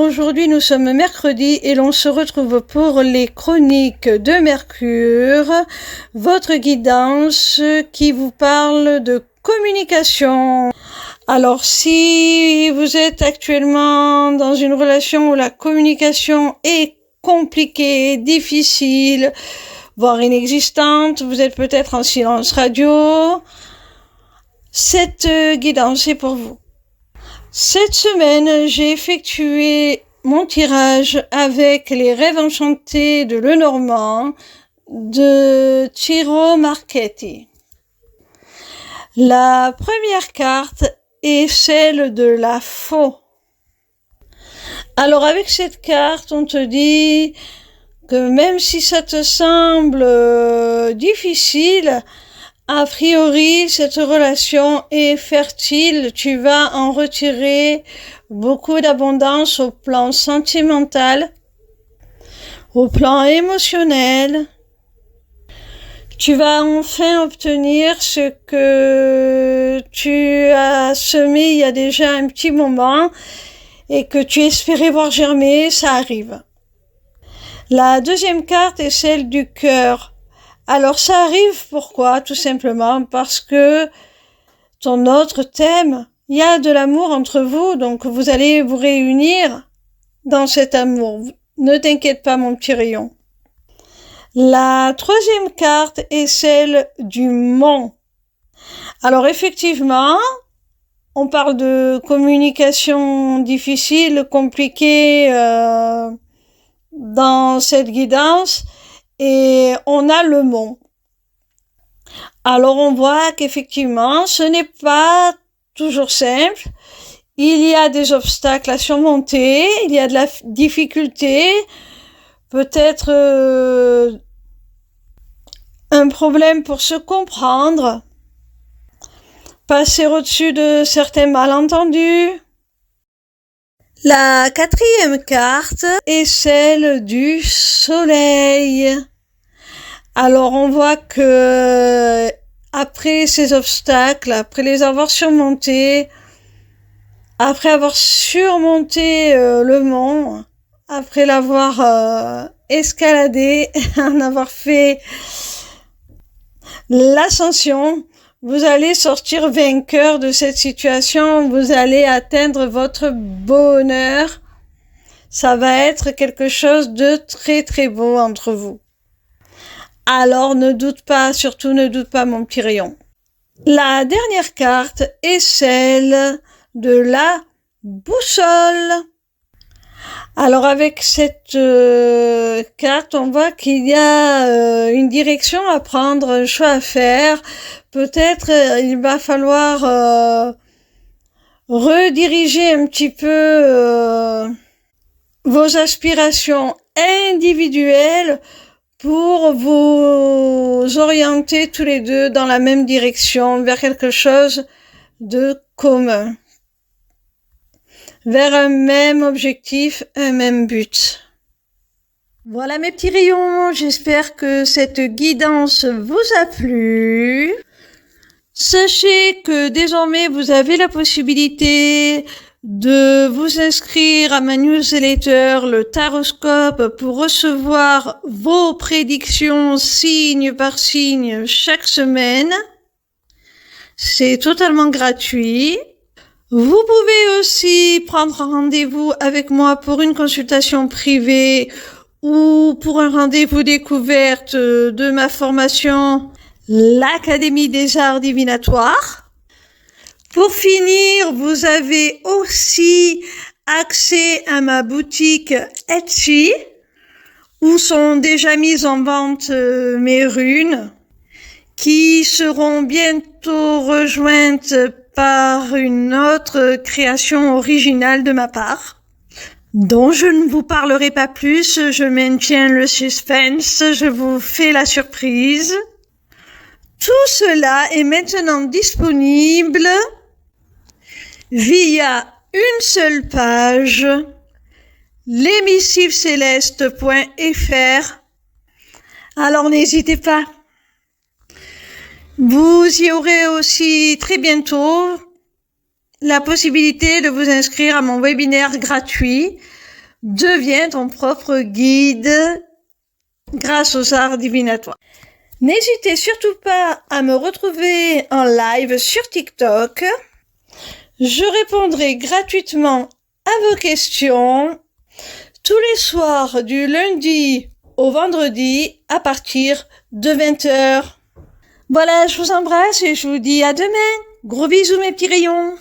Aujourd'hui nous sommes mercredi et l'on se retrouve pour les chroniques de Mercure, votre guidance qui vous parle de communication. Alors si vous êtes actuellement dans une relation où la communication est compliquée, difficile, voire inexistante, vous êtes peut-être en silence radio, cette guidance est pour vous. Cette semaine, j'ai effectué mon tirage avec les rêves enchantés de Lenormand de Ciro Marchetti. La première carte est celle de la faux. Alors avec cette carte, on te dit que même si ça te semble difficile, a priori, cette relation est fertile, tu vas en retirer beaucoup d'abondance au plan sentimental, au plan émotionnel. Tu vas enfin obtenir ce que tu as semé il y a déjà un petit moment et que tu espérais voir germer, ça arrive. La deuxième carte est celle du cœur. Alors ça arrive pourquoi? Tout simplement parce que ton autre t'aime, il y a de l'amour entre vous, donc vous allez vous réunir dans cet amour. Ne t'inquiète pas mon petit rayon. La troisième carte est celle du mont. Alors effectivement, on parle de communication difficile, compliquée dans cette guidance. Et on a le mont. Alors on voit qu'effectivement, ce n'est pas toujours simple. Il y a des obstacles à surmonter, il y a de la difficulté, peut-être un problème pour se comprendre, passer au-dessus de certains malentendus. La quatrième carte est celle du soleil. Alors on voit que après ces obstacles, après les avoir surmontés, après avoir surmonté le mont, après l'avoir escaladé, en avoir fait l'ascension, vous allez sortir vainqueur de cette situation, vous allez atteindre votre bonheur. Ça va être quelque chose de très très beau entre vous. Alors ne doute pas, surtout ne doute pas mon petit rayon. La dernière carte est celle de la boussole. Alors avec cette carte, on voit qu'il y a une direction à prendre, un choix à faire. Peut-être il va falloir rediriger un petit peu vos aspirations individuelles pour vous orienter tous les deux dans la même direction, vers quelque chose de commun, vers un même objectif, un même but. Voilà mes petits rayons, j'espère que cette guidance vous a plu. Sachez que désormais vous avez la possibilité de vous inscrire à ma newsletter, le Taroscope, pour recevoir vos prédictions signe par signe chaque semaine. C'est totalement gratuit. Vous pouvez aussi prendre rendez-vous avec moi pour une consultation privée ou pour un rendez-vous découverte de ma formation, l'Académie des Arts Divinatoires. Pour finir, vous avez aussi accès à ma boutique Etsy, où sont déjà mises en vente mes runes, qui seront bientôt rejointes par une autre création originale de ma part, dont je ne vous parlerai pas plus, je maintiens le suspense, je vous fais la surprise. Tout cela est maintenant disponible via une seule page, l'émissivecéleste.fr. Alors n'hésitez pas. Vous y aurez aussi très bientôt la possibilité de vous inscrire à mon webinaire gratuit Deviens ton propre guide grâce aux arts divinatoires. N'hésitez surtout pas à me retrouver en live sur TikTok. Je répondrai gratuitement à vos questions tous les soirs du lundi au vendredi à partir de 20h. Voilà, je vous embrasse et je vous dis à demain. Gros bisous mes petits rayons.